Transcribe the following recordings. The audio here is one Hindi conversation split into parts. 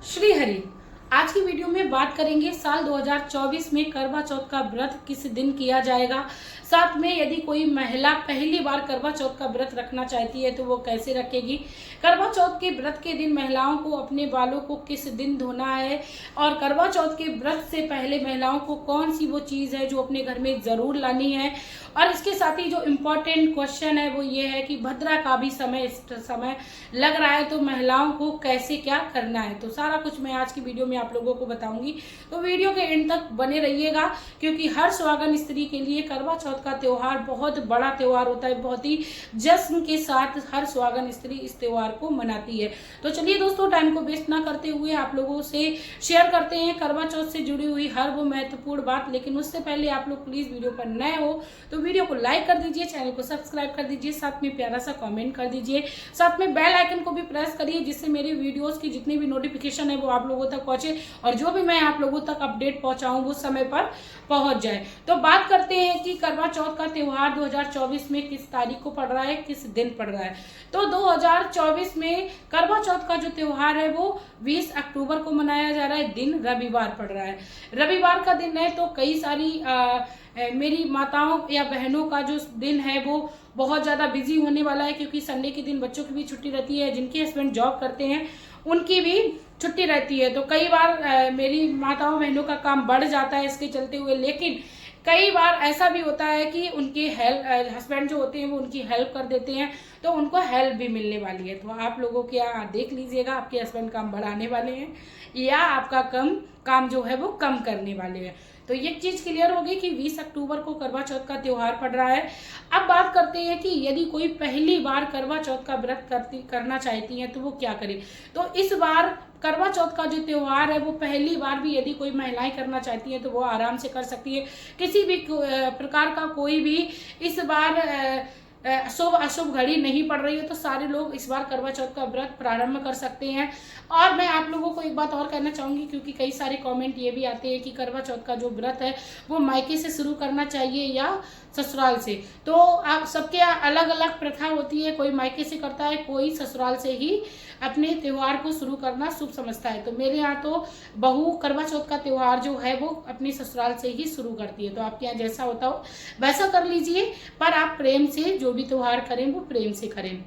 श्री हरि। आज की वीडियो में बात करेंगे साल 2024 में करवा चौथ का व्रत किस दिन किया जाएगा। साथ में यदि कोई महिला पहली बार करवा चौथ का व्रत रखना चाहती है तो वो कैसे रखेगी। करवा चौथ के व्रत के दिन महिलाओं को अपने बालों को किस दिन धोना है और करवा चौथ के व्रत से पहले महिलाओं को कौन सी वो चीज़ है जो अपने घर में ज़रूर लानी है। और इसके साथ ही जो इम्पोर्टेंट क्वेश्चन है वो ये है कि भद्रा का भी समय लग रहा है तो महिलाओं को कैसे क्या करना है। तो सारा कुछ मैं आज की वीडियो में आप लोगों को बताऊंगी, तो वीडियो के एंड तक बने रहिएगा क्योंकि हर सुहागन स्त्री के लिए करवा चौथ का त्योहार बहुत बड़ा त्योहार होता है। बहुत ही जश्न के साथ हर सुहागन स्त्री इस त्योहार को मनाती है। तो चलिए दोस्तों, टाइम को वेस्ट ना करते हुए आप लोगों से शेयर करते हैं करवा चौथ से जुड़ी हुई हर वो महत्वपूर्ण बात। लेकिन उससे पहले आप लोग प्लीज वीडियो पर नए हो तो वीडियो को लाइक कर दीजिए, चैनल को सब्सक्राइब कर दीजिए, साथ में प्यारा सा कमेंट कर दीजिए, साथ में बेल आइकन को भी प्रेस करिए जिससे मेरी वीडियोस की जितनी भी नोटिफिकेशन है वो आप लोगों तक पहुंचे और जो भी मैं आप लोगों तक अपडेट पहुंचाऊं वो समय पर पहुंच जाए। तो बात करते हैं कि करवा चौथ का त्योहार 2024 में किस तारीख को पड़ रहा है, किस दिन पड़ रहा है। तो 2024 में करवा चौथ का जो त्योहार है वो 20 अक्टूबर को मनाया जा रहा है। दिन रविवार पड़ रहा है, रविवार का दिन है। तो कई सारी मेरी माताओं या बहनों का जो दिन है वो बहुत ज़्यादा बिजी होने वाला है क्योंकि संडे के दिन बच्चों की भी छुट्टी रहती है। जिनके हस्बैंड जॉब करते हैं उनकी भी छुट्टी रहती है। तो कई बार मेरी माताओं बहनों का काम बढ़ जाता है इसके चलते हुए। लेकिन कई बार ऐसा भी होता है कि उनके हस्बैंड जो होते हैं वो उनकी हेल्प कर देते हैं तो उनको हेल्प भी मिलने वाली है। तो आप लोगों के यहाँ देख लीजिएगा, आपके हस्बैंड काम बढ़ाने वाले हैं या आपका काम जो है वो कम करने वाले हैं। तो ये चीज क्लियर होगी कि 20 अक्टूबर को करवा चौथ का त्योहार पड़ रहा है। अब बात करते हैं कि यदि कोई पहली बार करवा चौथ का व्रत करना चाहती है तो वो क्या करे। तो इस बार करवा चौथ का जो त्योहार है वो पहली बार भी यदि कोई महिलाएं करना चाहती है तो वो आराम से कर सकती है। किसी भी प्रकार का कोई भी इस बार शुभ अशुभ घड़ी नहीं पड़ रही है तो सारे लोग इस बार करवा चौथ का व्रत प्रारंभ कर सकते हैं। और मैं आप लोगों को एक बात और कहना चाहूंगी क्योंकि कई सारे कमेंट ये भी आते हैं कि करवा चौथ का जो व्रत है वो मायके से शुरू करना चाहिए या ससुराल से। तो आप सबके अलग अलग प्रथा होती है, कोई मायके से करता है, कोई ससुराल से ही अपने त्योहार को शुरू करना शुभ समझता है। तो मेरे यहाँ तो बहू करवा चौथ का त्योहार जो है वो अपनी ससुराल से ही शुरू करती है। तो आपके यहाँ जैसा होता हो वैसा कर लीजिए, पर आप प्रेम से जो भी त्योहार करें वो प्रेम से करें।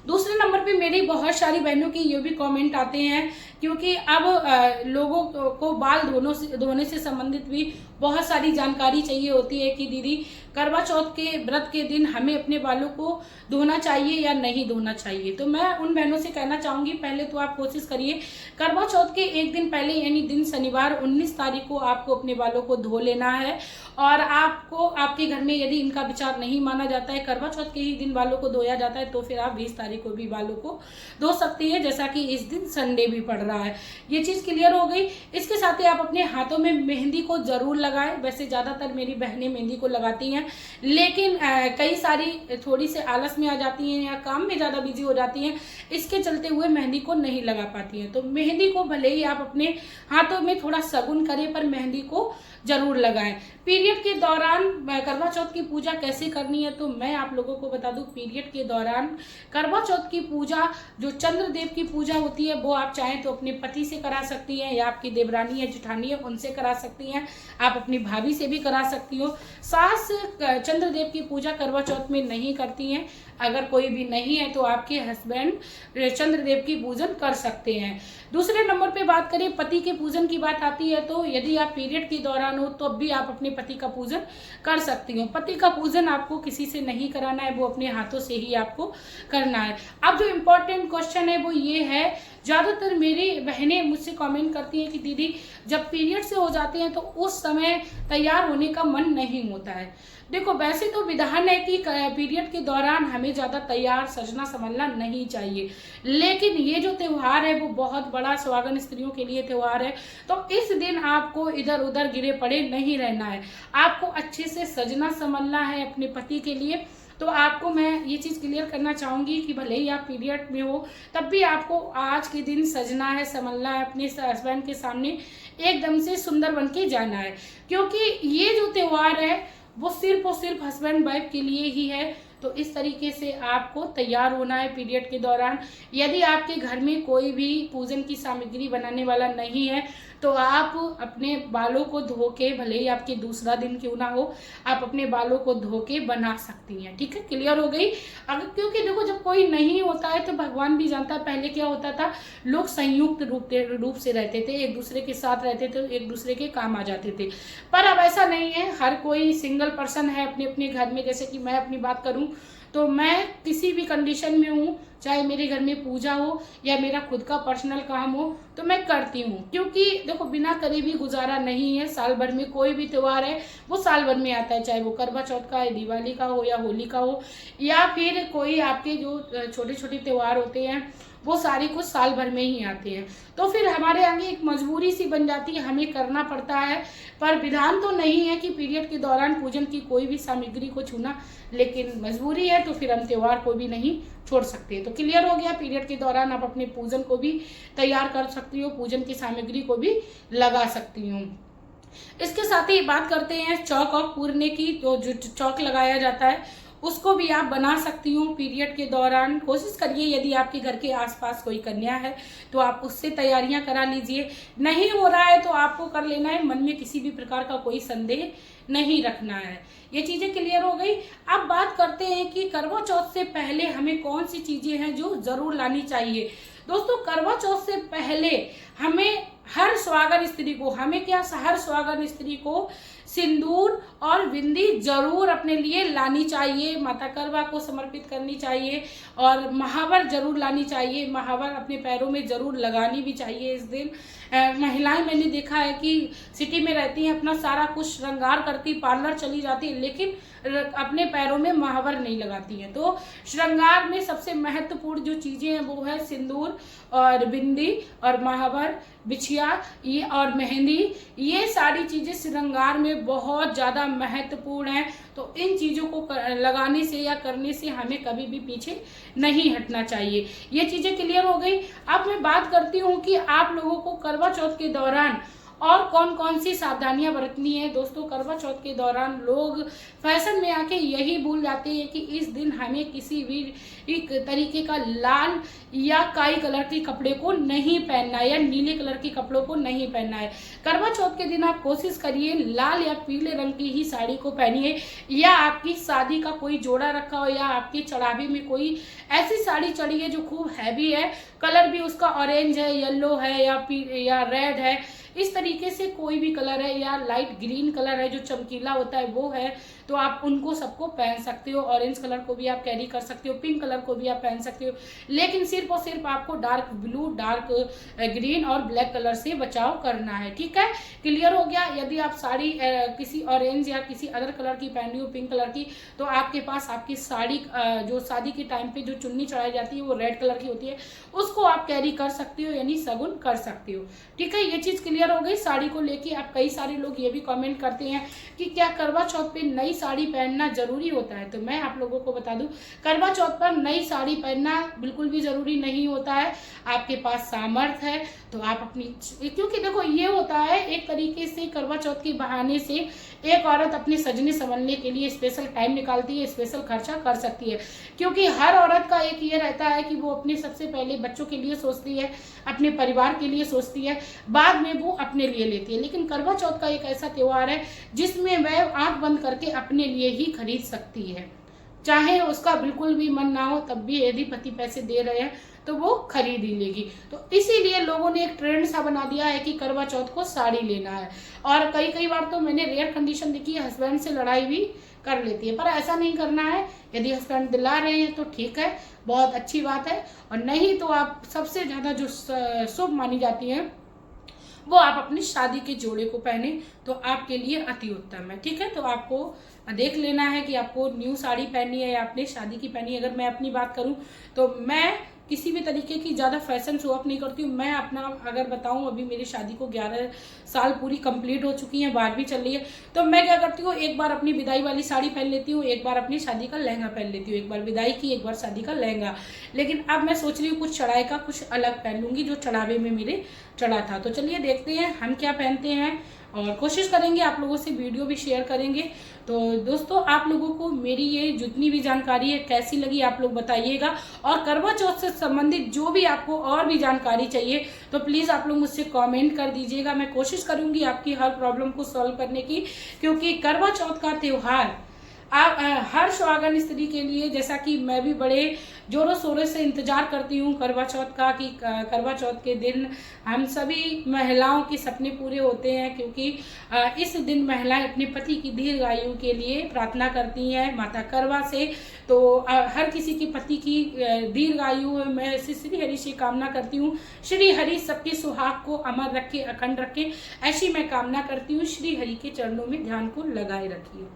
दूसरे नंबर पे मेरी बहुत सारी बहनों की ये भी कमेंट आते हैं क्योंकि अब लोगों को बाल धोने से संबंधित भी बहुत सारी जानकारी चाहिए होती है कि दीदी करवा चौथ के व्रत के दिन हमें अपने बालों को धोना चाहिए या नहीं धोना चाहिए। तो मैं उन बहनों से कहना चाहूंगी, पहले तो आप कोशिश करिए करवा चौथ के एक दिन पहले यानी दिन शनिवार 19 तारीख को आपको अपने बालों को धो लेना है। और आपको आपके घर में यदि इनका विचार नहीं माना जाता है, करवा चौथ के ही दिन बालों को धोया जाता है, तो फिर आप 20 तारीख को भी बालों को धो सकती है, जैसा कि इस दिन संडे भी पड़ रहा है। ये चीज क्लियर हो गई। इसके साथ ही आप अपने हाथों में मेहंदी को जरूर लगाएं। वैसे ज्यादातर मेरी बहनें मेहंदी को लगाती हैं लेकिन कई सारी थोड़ी से आलस में आ जाती हैं या काम में ज्यादा बिजी हो जाती हैं, इसके चलते हुए मेहंदी को नहीं लगा पाती हैं। तो मेहंदी को भले ही आप अपने हाथों में थोड़ा शगुन करें पर मेहंदी को जरूर लगाएं। पीरियड के दौरान करवा चौथ की पूजा कैसे करनी है तो मैं आप लोगों को बता दूं, पीरियड के दौरान करवा चौथ की पूजा जो चंद्रदेव की पूजा होती है वो आप चाहें तो अपने पति से करा सकती हैं या आपकी देवरानी या जेठानी है उनसे करा सकती हैं, आप अपनी भाभी से भी करा सकती हो। सास चंद्रदेव की पूजा करवा चौथ में नहीं करती हैं, अगर कोई भी नहीं है तो आपके हस्बैंड चंद्रदेव की पूजन कर सकते हैं। दूसरे नंबर पे बात करें पति के पूजन की बात आती है तो यदि आप पीरियड के दौरान हो तो भी आप अपने पति का पूजन कर सकती हो। पति का पूजन आपको किसी से नहीं कराना है, वो अपने हाथों से ही आपको करना है। अब जो इम्पोर्टेंट क्वेश्चन है वो ये है, ज्यादातर मेरी बहनें मुझसे कमेंट करती हैं कि दीदी जब पीरियड से हो जाते हैं तो उस समय तैयार होने का मन नहीं होता है। देखो वैसे तो विधान है कि पीरियड के दौरान हमें ज्यादा तैयार सजना संभलना नहीं चाहिए, लेकिन ये जो त्योहार है वो बहुत बड़ा सुहागन स्त्रियों के लिए त्योहार है। तो इस दिन आपको इधर उधर गिरे पड़े नहीं रहना है, आपको अच्छे से सजना संभलना है अपने पति के लिए। तो आपको मैं ये चीज क्लियर करना चाहूंगी कि भले ही आप पीरियड में हो तब भी आपको आज के दिन सजना है, संभलना है, अपने हस्बैंड के सामने एकदम से सुंदर बन के जाना है। क्योंकि ये जो त्योहार है वो सिर्फ और सिर्फ हस्बैंड वाइफ के लिए ही है। तो इस तरीके से आपको तैयार होना है पीरियड के दौरान। यदि आपके घर में कोई भी पूजन की सामग्री बनाने वाला नहीं है तो आप अपने बालों को धो के, भले ही आपके दूसरा दिन क्यों ना हो, आप अपने बालों को धो के बना सकती हैं। ठीक है, क्लियर हो गई। अगर क्योंकि देखो जब कोई नहीं होता है तो भगवान भी जानता है, पहले क्या होता था, लोग संयुक्त रूप से रहते थे, एक दूसरे के साथ रहते थे, एक दूसरे के काम आ जाते थे। पर अब ऐसा नहीं है, हर कोई सिंगल पर्सन है अपने अपने घर में। जैसे कि मैं अपनी बात करूं तो मैं किसी भी कंडीशन में हूँ, चाहे मेरे घर में पूजा हो या मेरा खुद का पर्सनल काम हो, तो मैं करती हूँ। क्योंकि देखो बिना करे भी गुजारा नहीं है। साल भर में कोई भी त्यौहार है वो साल भर में आता है, चाहे वो करवा चौथ का है, दिवाली का हो या होली का हो, या फिर कोई आपके जो छोटे छोटे त्यौहार होते हैं वो सारे कुछ साल भर में ही आते हैं। तो फिर हमारे आगे एक मजबूरी सी बन जाती है, हमें करना पड़ता है। पर विधान तो नहीं है कि पीरियड के दौरान पूजन की कोई भी सामग्री को छूना, लेकिन मजबूरी है तो फिर हम त्यौहार को भी नहीं छोड़ सकते। तो क्लियर हो गया, पीरियड के दौरान आप अपने पूजन को भी तैयार कर सकती हो, पूजन की सामग्री को भी लगा सकती हो। इसके साथ ही बात करते हैं चौक और पूरने की। तो जो चौक लगाया जाता है उसको भी आप बना सकती हो पीरियड के दौरान। कोशिश करिए यदि आपके घर के आसपास कोई कन्या है तो आप उससे तैयारियां करा लीजिए। नहीं हो रहा है तो आपको कर लेना है, मन में किसी भी प्रकार का कोई संदेह नहीं रखना है। ये चीजें क्लियर हो गई। अब बात करते हैं कि करवा चौथ से पहले हमें कौन सी चीजें हैं जो जरूर लानी चाहिए। दोस्तों करवा चौथ से पहले हमें हर सुहागन स्त्री को, हर सुहागन स्त्री को सिंदूर और बिंदी जरूर अपने लिए लानी चाहिए, माता करवा को समर्पित करनी चाहिए, और महावर जरूर लानी चाहिए। महावर अपने पैरों में जरूर लगानी भी चाहिए इस दिन। महिलाएं मैंने देखा है कि सिटी में रहती हैं, अपना सारा कुछ श्रृंगार करती, पार्लर चली जाती है, लेकिन अपने पैरों में महावर नहीं लगाती हैं। तो श्रृंगार में सबसे महत्वपूर्ण जो चीजें हैं वो है सिंदूर और बिंदी और महावर, बिछिया ये और मेहंदी। ये सारी चीजें श्रृंगार में बहुत ज्यादा महत्वपूर्ण है। तो इन चीजों को लगाने से या करने से हमें कभी भी पीछे नहीं हटना चाहिए। ये चीजें क्लियर हो गई। अब मैं बात करती हूँ कि आप लोगों को करवा चौथ के दौरान और कौन कौन सी सावधानियां बरतनी है। दोस्तों करवा चौथ के दौरान लोग फैशन में आके यही भूल जाते हैं कि इस दिन हमें किसी भी एक तरीके का लाल या काई कलर के कपड़े को नहीं पहनना है या नीले कलर के कपड़ों को नहीं पहनना है। करवा चौथ के दिन आप कोशिश करिए लाल या पीले रंग की ही साड़ी को पहनिए, या आपकी शादी का कोई जोड़ा रखा हो या आपके चढ़ावे में कोई ऐसी साड़ी चढ़ी है जो खूब हैवी है, कलर भी उसका ऑरेंज है, येलो है या रेड है, इस तरीके से कोई भी कलर है, या लाइट ग्रीन कलर है जो चमकीला होता है वो है, तो आप उनको सबको पहन सकते हो। ऑरेंज कलर को भी आप कैरी कर सकते हो, पिंक कलर को भी आप पहन सकते हो, लेकिन सिर्फ और सिर्फ आपको डार्क ब्लू, डार्क ग्रीन और ब्लैक कलर से बचाव करना है। ठीक है, क्लियर हो गया। यदि आप साड़ी किसी ऑरेंज या किसी अदर कलर की पहनी हो, पिंक कलर की, तो आपके पास आपकी साड़ी जो शादी के टाइम पे जो चुन्नी चढ़ाई जाती है वो रेड कलर की होती है, उसको आप कैरी कर सकते हो, यानी शगुन कर सकते हो। ठीक है, ये चीज क्लियर हो गई। साड़ी को लेके आप कई सारे लोग ये भी कमेंट करते हैं कि क्या करवा चौथ पे नई साड़ी पहनना जरूरी होता है। तो मैं आप लोगों को बता दूं, करवा चौथ पर नई साड़ी पहनना बिल्कुल भी जरूरी नहीं होता है। आपके पास सामर्थ्य है तो आप अपनी, क्योंकि देखो ये होता है एक तरीके से करवा चौथ के बहाने से एक औरत अपने सजने संवरने के लिए स्पेशल टाइम निकालती है, स्पेशल खर्चा कर सकती है। क्योंकि हर औरत का एक ये रहता है कि वो अपने सबसे पहले बच्चों के लिए सोचती है, अपने परिवार के लिए सोचती है, बाद में वो अपने लिए लेती है। लेकिन करवा चौथ का एक ऐसा त्योहार है जिसमें वह आंख बंद करके अपने लिए ही खरीद सकती है, चाहे उसका बिल्कुल भी मन ना हो, तब भी यदि पति पैसे दे रहे हैं तो वो खरीद ही लेगी। तो इसीलिए लोगों ने एक ट्रेंड सा बना दिया है कि करवा चौथ को साड़ी लेना है। और कई बार तो मैंने रेयर कंडीशन देखी है, हस्बैंड से लड़ाई भी कर लेती है, पर ऐसा नहीं करना है। यदि हस्बैंड दिला रहे हैं तो ठीक है, बहुत अच्छी बात है, और नहीं तो आप सबसे ज्यादा जो शुभ मानी जाती है वो आप अपनी शादी के जोड़े को पहने तो आपके लिए अति उत्तम है। ठीक है, तो आपको देख लेना है कि आपको न्यू साड़ी पहननी है या आपने शादी की पहनी है। अगर मैं अपनी बात करूं तो मैं किसी भी तरीके की ज़्यादा फैशन शो अप नहीं करती हूँ। मैं अपना अगर बताऊँ, अभी मेरी शादी को 11 साल पूरी कंप्लीट हो चुकी हैं, 12वीं चल रही है, तो मैं क्या करती हूँ, एक बार अपनी विदाई वाली साड़ी पहन लेती हूँ, एक बार अपनी शादी का लहंगा पहन लेती हूँ, एक बार विदाई की, एक बार शादी का लहंगा। लेकिन अब मैं सोच रही हूँ कुछ चढ़ाई का कुछ अलग पहन लूँगी जो चढ़ावे में मेरे चढ़ा था। तो चलिए देखते हैं हम क्या पहनते हैं और कोशिश करेंगे आप लोगों से वीडियो भी शेयर करेंगे। तो दोस्तों, आप लोगों को मेरी ये जितनी भी जानकारी है कैसी लगी आप लोग बताइएगा, और करवा चौथ से संबंधित जो भी आपको और भी जानकारी चाहिए तो प्लीज़ आप लोग मुझसे कमेंट कर दीजिएगा। मैं कोशिश करूंगी आपकी हर प्रॉब्लम को सॉल्व करने की, क्योंकि करवा चौथ का त्यौहार हर सुहागन स्त्री के लिए, जैसा कि मैं भी बड़े जोरों शोरों से इंतजार करती हूँ करवा चौथ का, कि करवा चौथ के दिन हम सभी महिलाओं के सपने पूरे होते हैं, क्योंकि इस दिन महिलाएं अपने पति की दीर्घायु के लिए प्रार्थना करती हैं माता करवा से। तो हर किसी के पति की दीर्घायु मैं श्री हरि से कामना करती हूँ। श्री हरि सबके सुहाग को अमर रखे, अखंड रखे, ऐसी मैं कामना करती हूँ। श्री हरि के चरणों में ध्यान को लगाए रखिए।